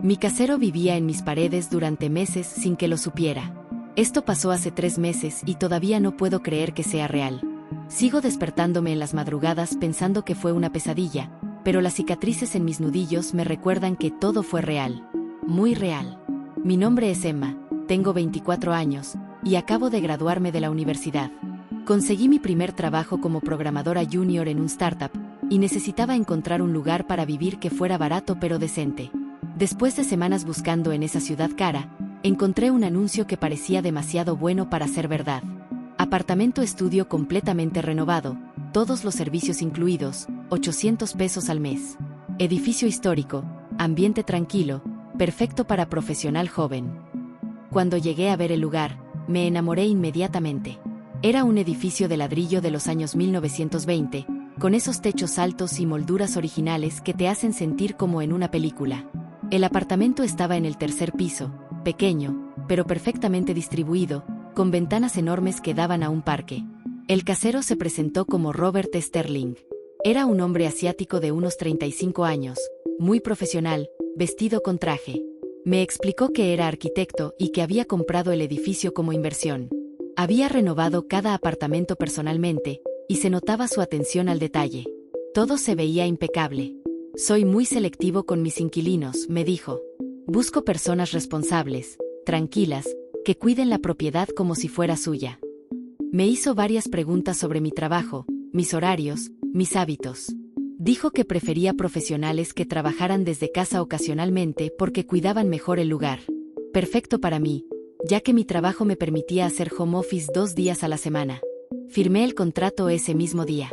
Mi casero vivía en mis paredes durante meses sin que lo supiera. Esto pasó hace 3 meses y todavía no puedo creer que sea real. Sigo despertándome en las madrugadas pensando que fue una pesadilla, pero las cicatrices en mis nudillos me recuerdan que todo fue real. Muy real. Mi nombre es Emma, tengo 24 años, y acabo de graduarme de la universidad. Conseguí mi primer trabajo como programadora junior en un startup, y necesitaba encontrar un lugar para vivir que fuera barato pero decente. Después de semanas buscando en esa ciudad cara, encontré un anuncio que parecía demasiado bueno para ser verdad. Apartamento estudio completamente renovado, todos los servicios incluidos, 800 pesos al mes. Edificio histórico, ambiente tranquilo, perfecto para profesional joven. Cuando llegué a ver el lugar, me enamoré inmediatamente. Era un edificio de ladrillo de los años 1920, con esos techos altos y molduras originales que te hacen sentir como en una película. El apartamento estaba en el 3er piso, pequeño, pero perfectamente distribuido, con ventanas enormes que daban a un parque. El casero se presentó como Robert Sterling. Era un hombre asiático de unos 35 años, muy profesional, vestido con traje. Me explicó que era arquitecto y que había comprado el edificio como inversión. Había renovado cada apartamento personalmente, y se notaba su atención al detalle. Todo se veía impecable. Soy muy selectivo con mis inquilinos, me dijo. Busco personas responsables, tranquilas, que cuiden la propiedad como si fuera suya. Me hizo varias preguntas sobre mi trabajo, mis horarios, mis hábitos. Dijo que prefería profesionales que trabajaran desde casa ocasionalmente porque cuidaban mejor el lugar. Perfecto para mí, ya que mi trabajo me permitía hacer home office 2 días a la semana. Firmé el contrato ese mismo día.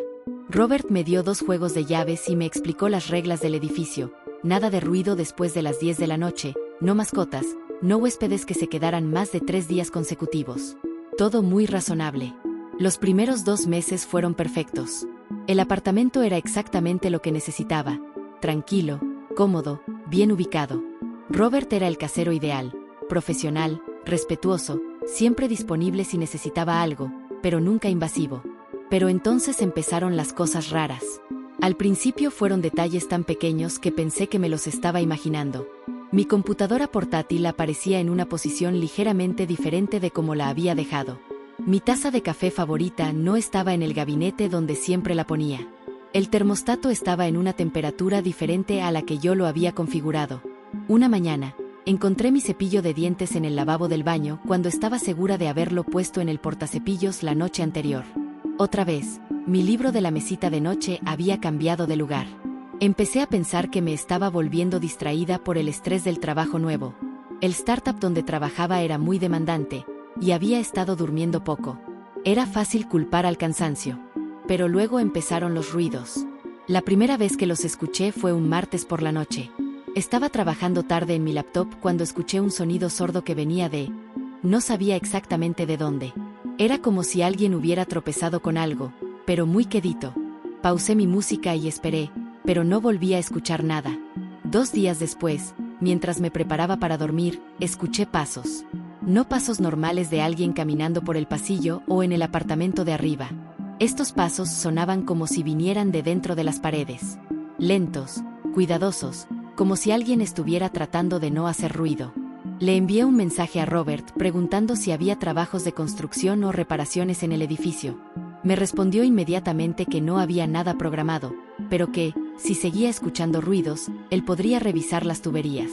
Robert me dio 2 juegos de llaves y me explicó las reglas del edificio. Nada de ruido después de las 10 de la noche, no mascotas, no huéspedes que se quedaran más de 3 días consecutivos. Todo muy razonable. Los primeros 2 meses fueron perfectos. El apartamento era exactamente lo que necesitaba. Tranquilo, cómodo, bien ubicado. Robert era el casero ideal, profesional, respetuoso, siempre disponible si necesitaba algo, pero nunca invasivo. Pero entonces empezaron las cosas raras. Al principio fueron detalles tan pequeños que pensé que me los estaba imaginando. Mi computadora portátil aparecía en una posición ligeramente diferente de como la había dejado. Mi taza de café favorita no estaba en el gabinete donde siempre la ponía. El termostato estaba en una temperatura diferente a la que yo lo había configurado. Una mañana, encontré mi cepillo de dientes en el lavabo del baño cuando estaba segura de haberlo puesto en el portacepillos la noche anterior. Otra vez, mi libro de la mesita de noche había cambiado de lugar. Empecé a pensar que me estaba volviendo distraída por el estrés del trabajo nuevo. El startup donde trabajaba era muy demandante, y había estado durmiendo poco. Era fácil culpar al cansancio. Pero luego empezaron los ruidos. La primera vez que los escuché fue un martes por la noche. Estaba trabajando tarde en mi laptop cuando escuché un sonido sordo que venía de... No sabía exactamente de dónde. Era como si alguien hubiera tropezado con algo, pero muy quedito. Pausé mi música y esperé, pero no volví a escuchar nada. 2 días después, mientras me preparaba para dormir, escuché pasos. No pasos normales de alguien caminando por el pasillo o en el apartamento de arriba. Estos pasos sonaban como si vinieran de dentro de las paredes. Lentos, cuidadosos, como si alguien estuviera tratando de no hacer ruido. Le envié un mensaje a Robert preguntando si había trabajos de construcción o reparaciones en el edificio. Me respondió inmediatamente que no había nada programado, pero que, si seguía escuchando ruidos, él podría revisar las tuberías.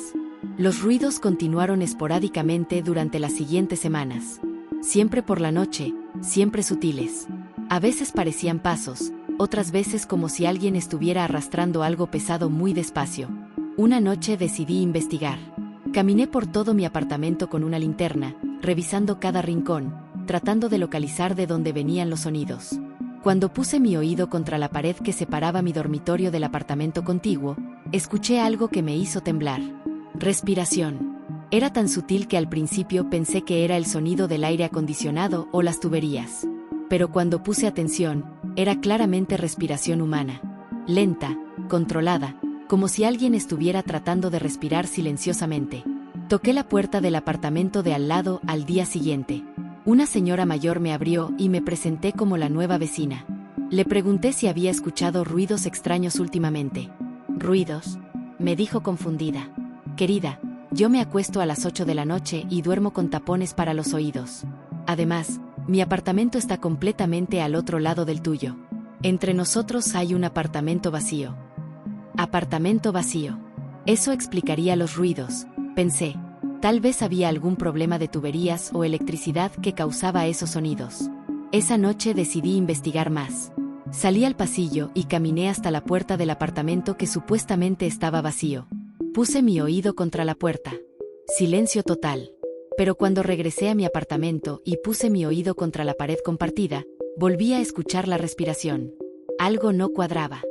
Los ruidos continuaron esporádicamente durante las siguientes semanas. Siempre por la noche, siempre sutiles. A veces parecían pasos, otras veces como si alguien estuviera arrastrando algo pesado muy despacio. Una noche decidí investigar. Caminé por todo mi apartamento con una linterna, revisando cada rincón, tratando de localizar de dónde venían los sonidos. Cuando puse mi oído contra la pared que separaba mi dormitorio del apartamento contiguo, escuché algo que me hizo temblar. Respiración. Era tan sutil que al principio pensé que era el sonido del aire acondicionado o las tuberías. Pero cuando puse atención, era claramente respiración humana. Lenta, controlada, como si alguien estuviera tratando de respirar silenciosamente. Toqué la puerta del apartamento de al lado al día siguiente. Una señora mayor me abrió y me presenté como la nueva vecina. Le pregunté si había escuchado ruidos extraños últimamente. ¿Ruidos?, me dijo confundida. Querida, yo me acuesto a las 8 de la noche y duermo con tapones para los oídos. Además, mi apartamento está completamente al otro lado del tuyo. Entre nosotros hay un apartamento vacío. Apartamento vacío. Eso explicaría los ruidos, pensé. Tal vez había algún problema de tuberías o electricidad que causaba esos sonidos. Esa noche decidí investigar más. Salí al pasillo y caminé hasta la puerta del apartamento que supuestamente estaba vacío. Puse mi oído contra la puerta. Silencio total. Pero cuando regresé a mi apartamento y puse mi oído contra la pared compartida, volví a escuchar la respiración. Algo no cuadraba.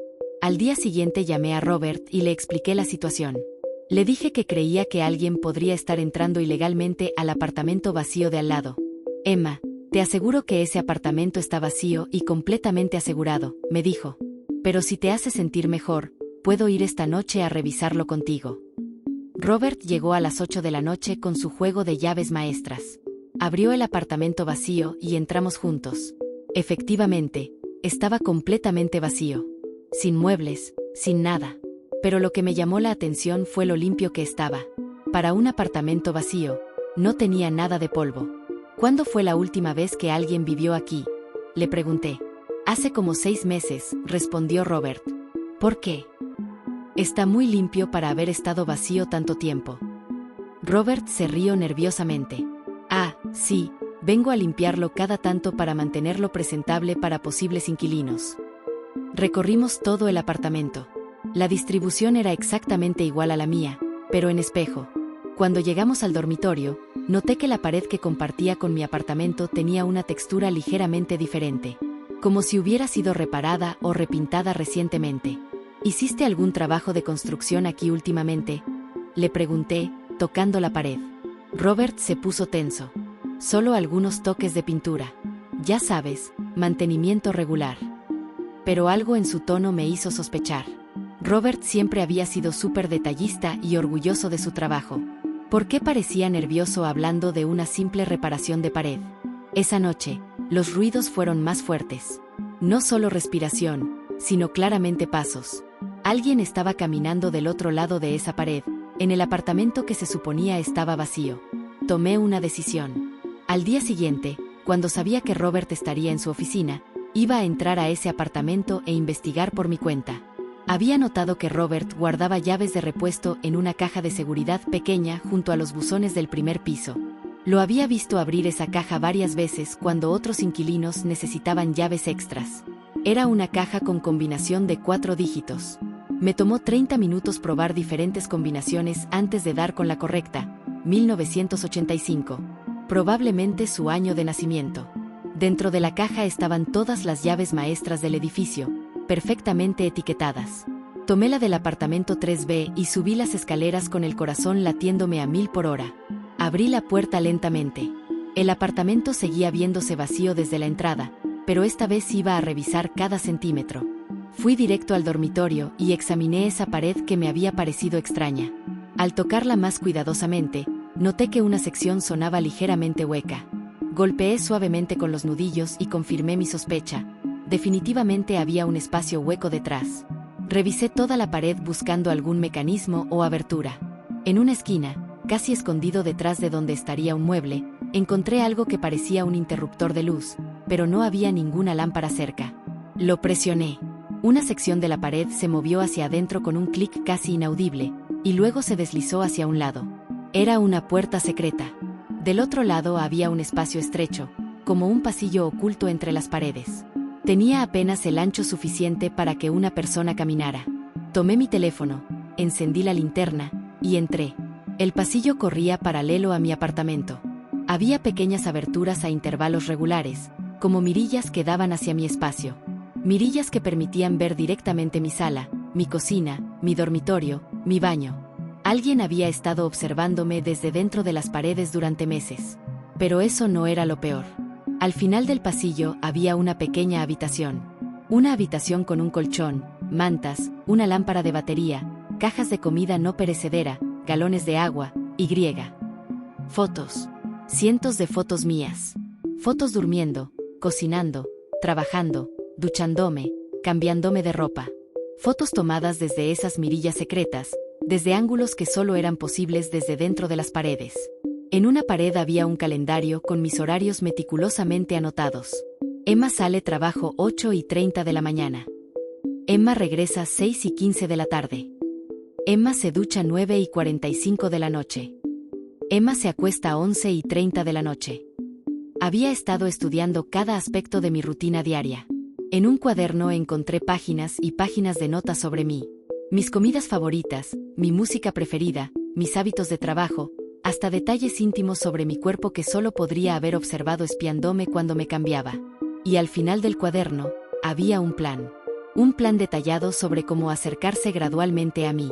Al día siguiente llamé a Robert y le expliqué la situación. Le dije que creía que alguien podría estar entrando ilegalmente al apartamento vacío de al lado. Emma, te aseguro que ese apartamento está vacío y completamente asegurado, me dijo. Pero si te hace sentir mejor, puedo ir esta noche a revisarlo contigo. Robert llegó a las 8 de la noche con su juego de llaves maestras. Abrió el apartamento vacío y entramos juntos. Efectivamente, estaba completamente vacío. Sin muebles, sin nada. Pero lo que me llamó la atención fue lo limpio que estaba. Para un apartamento vacío, no tenía nada de polvo. ¿Cuándo fue la última vez que alguien vivió aquí?, le pregunté. Hace como 6 meses, respondió Robert. ¿Por qué? Está muy limpio para haber estado vacío tanto tiempo. Robert se rió nerviosamente. Ah, sí, vengo a limpiarlo cada tanto para mantenerlo presentable para posibles inquilinos. Recorrimos todo el apartamento. La distribución era exactamente igual a la mía, pero en espejo. Cuando llegamos al dormitorio, noté que la pared que compartía con mi apartamento tenía una textura ligeramente diferente, como si hubiera sido reparada o repintada recientemente. ¿Hiciste algún trabajo de construcción aquí últimamente?, le pregunté, tocando la pared. Robert se puso tenso. Solo algunos toques de pintura. Ya sabes, mantenimiento regular. Pero algo en su tono me hizo sospechar. Robert siempre había sido súper detallista y orgulloso de su trabajo. ¿Por qué parecía nervioso hablando de una simple reparación de pared? Esa noche, los ruidos fueron más fuertes. No solo respiración, sino claramente pasos. Alguien estaba caminando del otro lado de esa pared, en el apartamento que se suponía estaba vacío. Tomé una decisión. Al día siguiente, cuando sabía que Robert estaría en su oficina, iba a entrar a ese apartamento e investigar por mi cuenta. Había notado que Robert guardaba llaves de repuesto en una caja de seguridad pequeña junto a los buzones del primer piso. Lo había visto abrir esa caja varias veces cuando otros inquilinos necesitaban llaves extras. Era una caja con combinación de 4 dígitos. Me tomó 30 minutos probar diferentes combinaciones antes de dar con la correcta, 1985. Probablemente su año de nacimiento. Dentro de la caja estaban todas las llaves maestras del edificio, perfectamente etiquetadas. Tomé la del apartamento 3B y subí las escaleras con el corazón latiéndome a 1000 por hora. Abrí la puerta lentamente. El apartamento seguía viéndose vacío desde la entrada, pero esta vez iba a revisar cada centímetro. Fui directo al dormitorio y examiné esa pared que me había parecido extraña. Al tocarla más cuidadosamente, noté que una sección sonaba ligeramente hueca. Golpeé suavemente con los nudillos y confirmé mi sospecha. Definitivamente había un espacio hueco detrás. Revisé toda la pared buscando algún mecanismo o abertura. En una esquina, casi escondido detrás de donde estaría un mueble, encontré algo que parecía un interruptor de luz, pero no había ninguna lámpara cerca. Lo presioné. Una sección de la pared se movió hacia adentro con un clic casi inaudible, y luego se deslizó hacia un lado. Era una puerta secreta. Del otro lado había un espacio estrecho, como un pasillo oculto entre las paredes. Tenía apenas el ancho suficiente para que una persona caminara. Tomé mi teléfono, encendí la linterna, y entré. El pasillo corría paralelo a mi apartamento. Había pequeñas aberturas a intervalos regulares, como mirillas que daban hacia mi espacio. Mirillas que permitían ver directamente mi sala, mi cocina, mi dormitorio, mi baño. Alguien había estado observándome desde dentro de las paredes durante meses. Pero eso no era lo peor. Al final del pasillo había una pequeña habitación. Una habitación con un colchón, mantas, una lámpara de batería, cajas de comida no perecedera, galones de agua, y fotos. Cientos de fotos mías. Fotos durmiendo, cocinando, trabajando, duchándome, cambiándome de ropa. Fotos tomadas desde esas mirillas secretas, desde ángulos que solo eran posibles desde dentro de las paredes. En una pared había un calendario con mis horarios meticulosamente anotados. Emma sale trabajo 8:30 de la mañana. Emma regresa 6:15 de la tarde. Emma se ducha 9:45 de la noche. Emma se acuesta 11:30 de la noche. Había estado estudiando cada aspecto de mi rutina diaria. En un cuaderno encontré páginas y páginas de notas sobre mí. Mis comidas favoritas, mi música preferida, mis hábitos de trabajo, hasta detalles íntimos sobre mi cuerpo que solo podría haber observado espiándome cuando me cambiaba. Y al final del cuaderno, había un plan. Un plan detallado sobre cómo acercarse gradualmente a mí.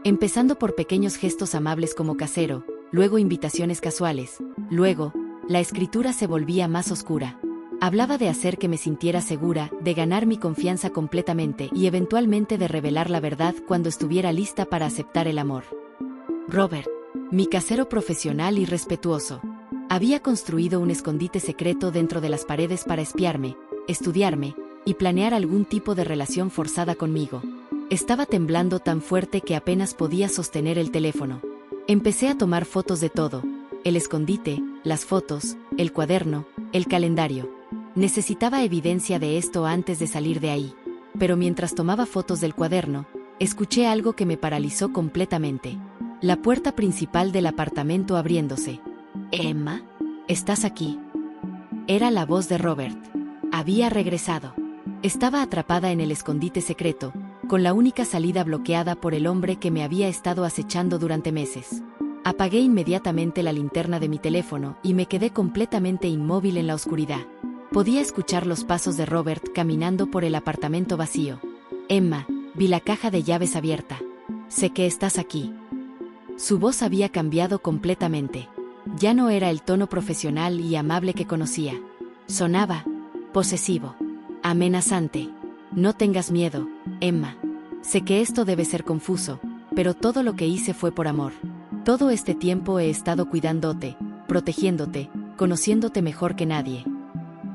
Empezando por pequeños gestos amables como casero, luego invitaciones casuales, luego, la escritura se volvía más oscura. Hablaba de hacer que me sintiera segura, de ganar mi confianza completamente y eventualmente de revelar la verdad cuando estuviera lista para aceptar el amor. Robert, mi casero profesional y respetuoso, había construido un escondite secreto dentro de las paredes para espiarme, estudiarme y planear algún tipo de relación forzada conmigo. Estaba temblando tan fuerte que apenas podía sostener el teléfono. Empecé a tomar fotos de todo: el escondite, las fotos, el cuaderno, el calendario. Necesitaba evidencia de esto antes de salir de ahí. Pero mientras tomaba fotos del cuaderno, escuché algo que me paralizó completamente. La puerta principal del apartamento abriéndose. «Emma, ¿estás aquí?» Era la voz de Robert. Había regresado. Estaba atrapada en el escondite secreto, con la única salida bloqueada por el hombre que me había estado acechando durante meses. Apagué inmediatamente la linterna de mi teléfono y me quedé completamente inmóvil en la oscuridad. Podía escuchar los pasos de Robert caminando por el apartamento vacío. «Emma, vi la caja de llaves abierta. Sé que estás aquí». Su voz había cambiado completamente. Ya no era el tono profesional y amable que conocía. Sonaba posesivo, amenazante. «No tengas miedo, Emma. Sé que esto debe ser confuso, pero todo lo que hice fue por amor. Todo este tiempo he estado cuidándote, protegiéndote, conociéndote mejor que nadie».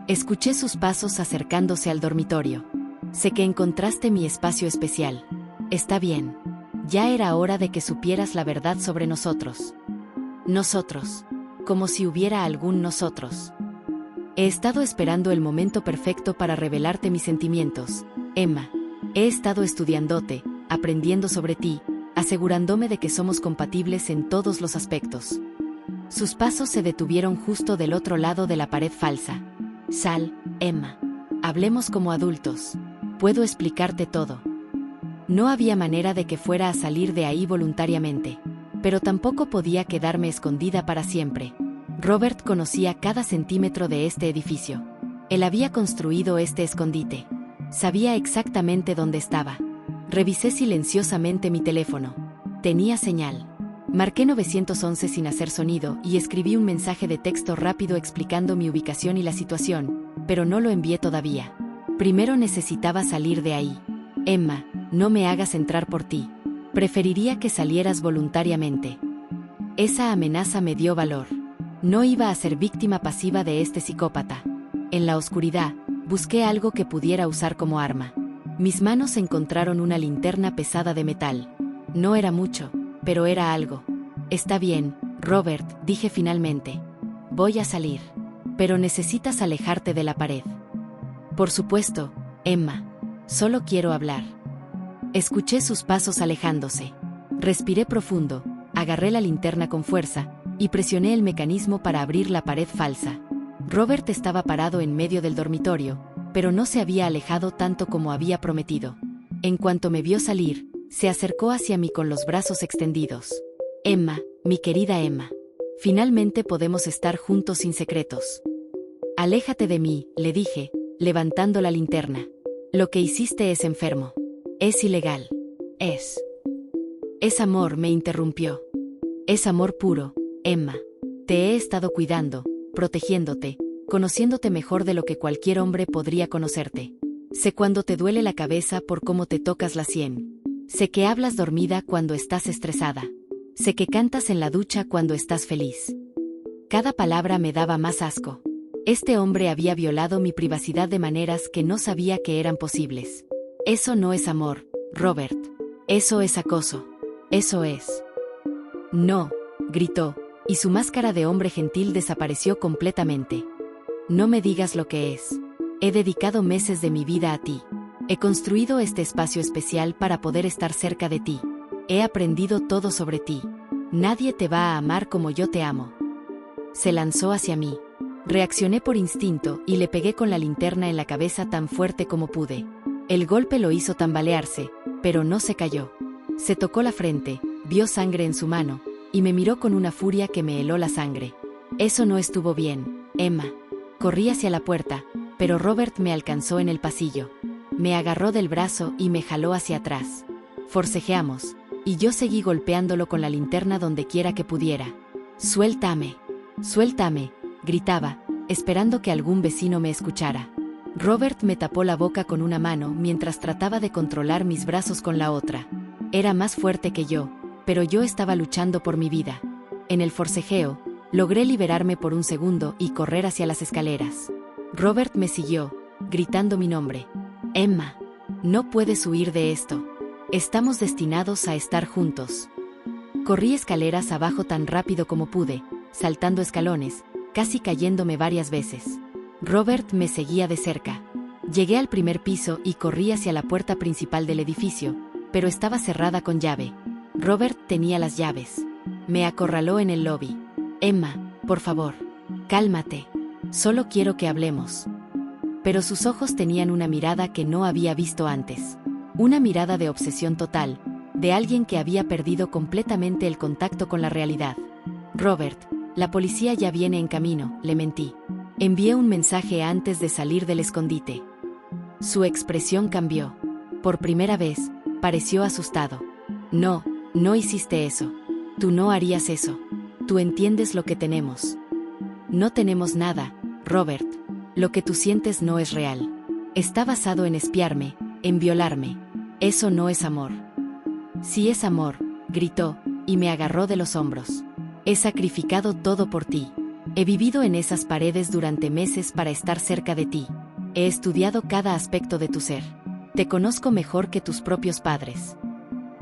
Escuché sus pasos acercándose al dormitorio. «Sé que encontraste mi espacio especial. Está bien. Ya era hora de que supieras la verdad sobre nosotros». Nosotros. Como si hubiera algún nosotros. «He estado esperando el momento perfecto para revelarte mis sentimientos, Emma. He estado estudiándote, aprendiendo sobre ti, asegurándome de que somos compatibles en todos los aspectos». Sus pasos se detuvieron justo del otro lado de la pared falsa. «Sal, Emma. Hablemos como adultos. Puedo explicarte todo». No había manera de que fuera a salir de ahí voluntariamente. Pero tampoco podía quedarme escondida para siempre. Robert conocía cada centímetro de este edificio. Él había construido este escondite. Sabía exactamente dónde estaba. Revisé silenciosamente mi teléfono. Tenía señal. Marqué 911 sin hacer sonido y escribí un mensaje de texto rápido explicando mi ubicación y la situación, pero no lo envié todavía. Primero necesitaba salir de ahí. «Emma, no me hagas entrar por ti. Preferiría que salieras voluntariamente». Esa amenaza me dio valor. No iba a ser víctima pasiva de este psicópata. En la oscuridad, busqué algo que pudiera usar como arma. Mis manos encontraron una linterna pesada de metal. No era mucho, pero era algo. «Está bien, Robert», dije finalmente. «Voy a salir. Pero necesitas alejarte de la pared». «Por supuesto, Emma. Solo quiero hablar». Escuché sus pasos alejándose. Respiré profundo, agarré la linterna con fuerza y presioné el mecanismo para abrir la pared falsa. Robert estaba parado en medio del dormitorio, pero no se había alejado tanto como había prometido. En cuanto me vio salir, se acercó hacia mí con los brazos extendidos. «Emma, mi querida Emma. Finalmente podemos estar juntos sin secretos». «Aléjate de mí», le dije, levantando la linterna. «Lo que hiciste es enfermo. Es ilegal. Es amor», me interrumpió. «Es amor puro, Emma. Te he estado cuidando, protegiéndote, conociéndote mejor de lo que cualquier hombre podría conocerte. Sé cuando te duele la cabeza por cómo te tocas la sien. Sé que hablas dormida cuando estás estresada. Sé que cantas en la ducha cuando estás feliz». Cada palabra me daba más asco. Este hombre había violado mi privacidad de maneras que no sabía que eran posibles. «Eso no es amor, Robert. Eso es acoso». Eso es. No, gritó, y su máscara de hombre gentil desapareció completamente. No me digas lo que es. He dedicado meses de mi vida a ti. He construido este espacio especial para poder estar cerca de ti. He aprendido todo sobre ti. Nadie te va a amar como yo te amo. Se lanzó hacia mí. Reaccioné por instinto y le pegué con la linterna en la cabeza tan fuerte como pude. El golpe lo hizo tambalearse, pero no se cayó. Se tocó la frente, vio sangre en su mano, y me miró con una furia que me heló la sangre. Eso no estuvo bien, Emma. Corrí hacia la puerta, pero Robert me alcanzó en el pasillo. Me agarró del brazo y me jaló hacia atrás. Forcejeamos, y yo seguí golpeándolo con la linterna donde quiera que pudiera. «Suéltame, suéltame», gritaba, esperando que algún vecino me escuchara. Robert me tapó la boca con una mano mientras trataba de controlar mis brazos con la otra. Era más fuerte que yo, pero yo estaba luchando por mi vida. En el forcejeo, logré liberarme por un segundo y correr hacia las escaleras. Robert me siguió, gritando mi nombre. «Emma, no puedes huir de esto. Estamos destinados a estar juntos». Corrí escaleras abajo tan rápido como pude, saltando escalones, casi cayéndome varias veces. Robert me seguía de cerca. Llegué al primer piso y corrí hacia la puerta principal del edificio, pero estaba cerrada con llave. Robert tenía las llaves. Me acorraló en el lobby. «Emma, por favor, cálmate. Solo quiero que hablemos». Pero sus ojos tenían una mirada que no había visto antes. Una mirada de obsesión total, de alguien que había perdido completamente el contacto con la realidad. «Robert, la policía ya viene en camino», le mentí. Envié un mensaje antes de salir del escondite. Su expresión cambió. Por primera vez, pareció asustado. «No, no hiciste eso. Tú no harías eso. Tú entiendes lo que tenemos». «No tenemos nada, Robert. Lo que tú sientes no es real. Está basado en espiarme, en violarme. Eso no es amor». «Sí es amor», gritó, y me agarró de los hombros. «He sacrificado todo por ti. He vivido en esas paredes durante meses para estar cerca de ti. He estudiado cada aspecto de tu ser. Te conozco mejor que tus propios padres».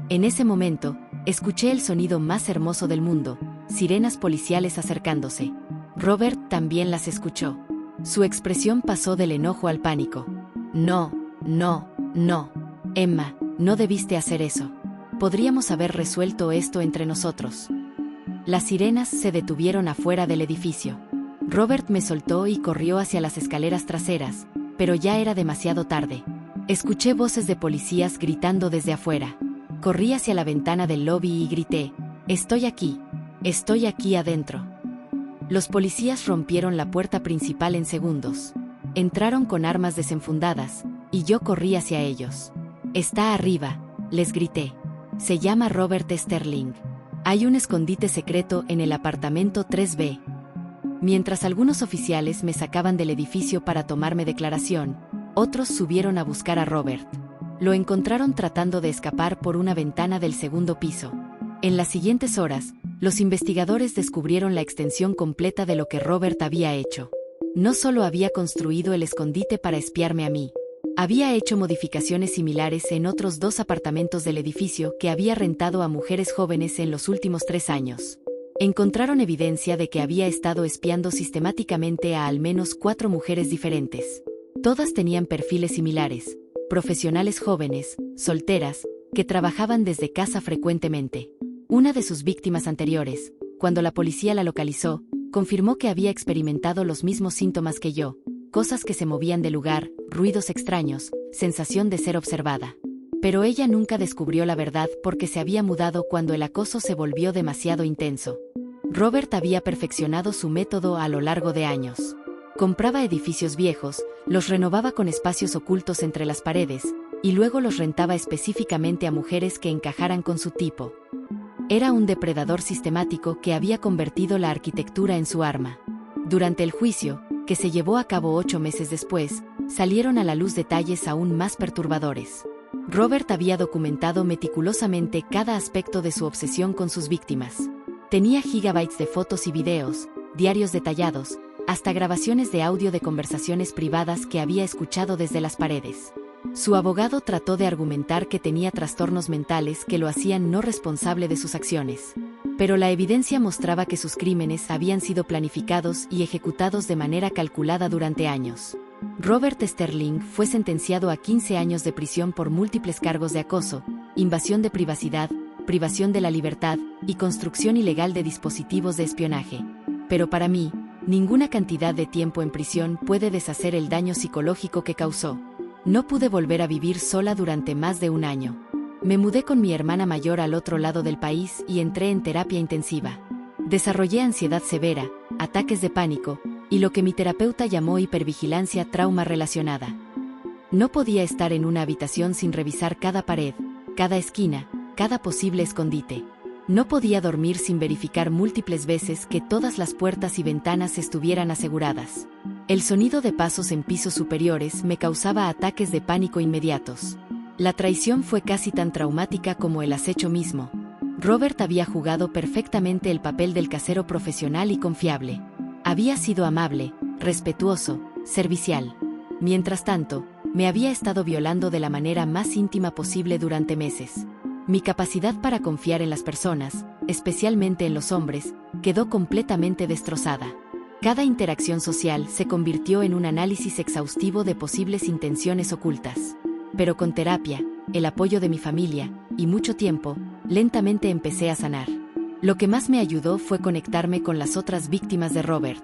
En ese momento, escuché el sonido más hermoso del mundo, sirenas policiales acercándose. Robert también las escuchó. Su expresión pasó del enojo al pánico. «No, no, no. Emma, no debiste hacer eso. Podríamos haber resuelto esto entre nosotros». Las sirenas se detuvieron afuera del edificio. Robert me soltó y corrió hacia las escaleras traseras, pero ya era demasiado tarde. Escuché voces de policías gritando desde afuera. Corrí hacia la ventana del lobby y grité: «Estoy aquí adentro». Los policías rompieron la puerta principal en segundos. Entraron con armas desenfundadas, y yo corrí hacia ellos. «Está arriba», les grité. «Se llama Robert Sterling. Hay un escondite secreto en el apartamento 3B». Mientras algunos oficiales me sacaban del edificio para tomarme declaración, otros subieron a buscar a Robert. Lo encontraron tratando de escapar por una ventana del segundo piso. En las siguientes horas, los investigadores descubrieron la extensión completa de lo que Robert había hecho. No solo había construido el escondite para espiarme a mí, había hecho modificaciones similares en otros 2 apartamentos del edificio que había rentado a mujeres jóvenes en los últimos 3 años. Encontraron evidencia de que había estado espiando sistemáticamente a al menos 4 mujeres diferentes. Todas tenían perfiles similares, profesionales jóvenes, solteras, que trabajaban desde casa frecuentemente. Una de sus víctimas anteriores, cuando la policía la localizó, confirmó que había experimentado los mismos síntomas que yo: cosas que se movían del lugar, ruidos extraños, sensación de ser observada. Pero ella nunca descubrió la verdad porque se había mudado cuando el acoso se volvió demasiado intenso. Robert había perfeccionado su método a lo largo de años. Compraba edificios viejos, los renovaba con espacios ocultos entre las paredes, y luego los rentaba específicamente a mujeres que encajaran con su tipo. Era un depredador sistemático que había convertido la arquitectura en su arma. Durante el juicio, que se llevó a cabo 8 meses después, salieron a la luz detalles aún más perturbadores. Robert había documentado meticulosamente cada aspecto de su obsesión con sus víctimas. Tenía gigabytes de fotos y videos, diarios detallados, hasta grabaciones de audio de conversaciones privadas que había escuchado desde las paredes. Su abogado trató de argumentar que tenía trastornos mentales que lo hacían no responsable de sus acciones. Pero la evidencia mostraba que sus crímenes habían sido planificados y ejecutados de manera calculada durante años. Robert Sterling fue sentenciado a 15 años de prisión por múltiples cargos de acoso, invasión de privacidad, privación de la libertad y construcción ilegal de dispositivos de espionaje. Pero para mí, ninguna cantidad de tiempo en prisión puede deshacer el daño psicológico que causó. No pude volver a vivir sola durante más de un año. Me mudé con mi hermana mayor al otro lado del país y entré en terapia intensiva. Desarrollé ansiedad severa, ataques de pánico, y lo que mi terapeuta llamó hipervigilancia trauma relacionada. No podía estar en una habitación sin revisar cada pared, cada esquina, cada posible escondite. No podía dormir sin verificar múltiples veces que todas las puertas y ventanas estuvieran aseguradas. El sonido de pasos en pisos superiores me causaba ataques de pánico inmediatos. La traición fue casi tan traumática como el acecho mismo. Robert había jugado perfectamente el papel del casero profesional y confiable. Había sido amable, respetuoso, servicial. Mientras tanto, me había estado violando de la manera más íntima posible durante meses. Mi capacidad para confiar en las personas, especialmente en los hombres, quedó completamente destrozada. Cada interacción social se convirtió en un análisis exhaustivo de posibles intenciones ocultas. Pero con terapia, el apoyo de mi familia, y mucho tiempo, lentamente empecé a sanar. Lo que más me ayudó fue conectarme con las otras víctimas de Robert.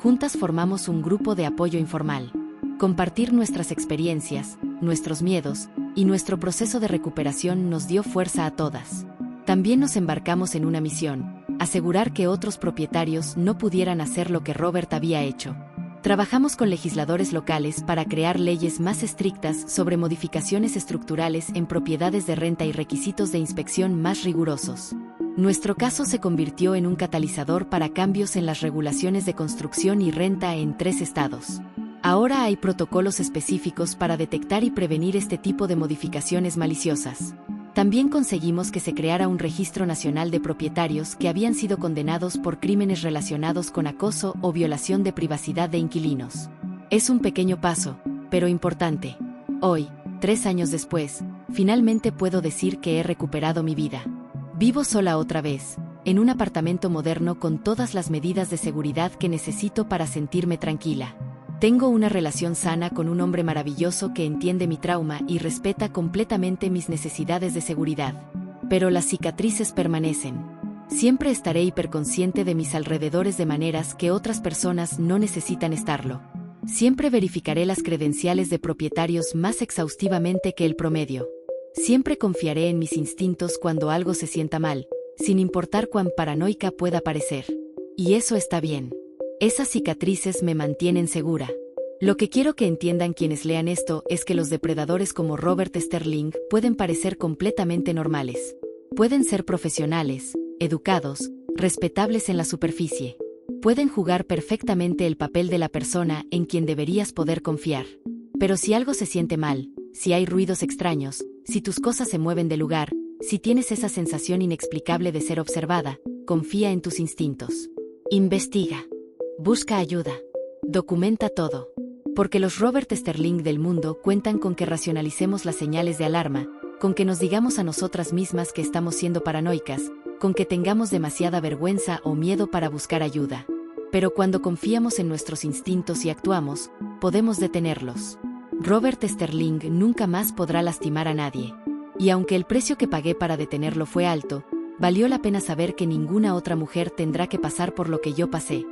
Juntas formamos un grupo de apoyo informal. Compartir nuestras experiencias, nuestros miedos, y nuestro proceso de recuperación nos dio fuerza a todas. También nos embarcamos en una misión: asegurar que otros propietarios no pudieran hacer lo que Robert había hecho. Trabajamos con legisladores locales para crear leyes más estrictas sobre modificaciones estructurales en propiedades de renta y requisitos de inspección más rigurosos. Nuestro caso se convirtió en un catalizador para cambios en las regulaciones de construcción y renta en 3 estados. Ahora hay protocolos específicos para detectar y prevenir este tipo de modificaciones maliciosas. También conseguimos que se creara un registro nacional de propietarios que habían sido condenados por crímenes relacionados con acoso o violación de privacidad de inquilinos. Es un pequeño paso, pero importante. Hoy, 3 años después, finalmente puedo decir que he recuperado mi vida. Vivo sola otra vez, en un apartamento moderno con todas las medidas de seguridad que necesito para sentirme tranquila. Tengo una relación sana con un hombre maravilloso que entiende mi trauma y respeta completamente mis necesidades de seguridad. Pero las cicatrices permanecen. Siempre estaré hiperconsciente de mis alrededores de maneras que otras personas no necesitan estarlo. Siempre verificaré las credenciales de propietarios más exhaustivamente que el promedio. Siempre confiaré en mis instintos cuando algo se sienta mal, sin importar cuán paranoica pueda parecer. Y eso está bien. Esas cicatrices me mantienen segura. Lo que quiero que entiendan quienes lean esto es que los depredadores como Robert Sterling pueden parecer completamente normales. Pueden ser profesionales, educados, respetables en la superficie. Pueden jugar perfectamente el papel de la persona en quien deberías poder confiar. Pero si algo se siente mal, si hay ruidos extraños, si tus cosas se mueven de lugar, si tienes esa sensación inexplicable de ser observada, confía en tus instintos. Investiga. Busca ayuda. Documenta todo. Porque los Robert Sterling del mundo cuentan con que racionalicemos las señales de alarma, con que nos digamos a nosotras mismas que estamos siendo paranoicas, con que tengamos demasiada vergüenza o miedo para buscar ayuda. Pero cuando confiamos en nuestros instintos y actuamos, podemos detenerlos. Robert Sterling nunca más podrá lastimar a nadie. Y aunque el precio que pagué para detenerlo fue alto, valió la pena saber que ninguna otra mujer tendrá que pasar por lo que yo pasé.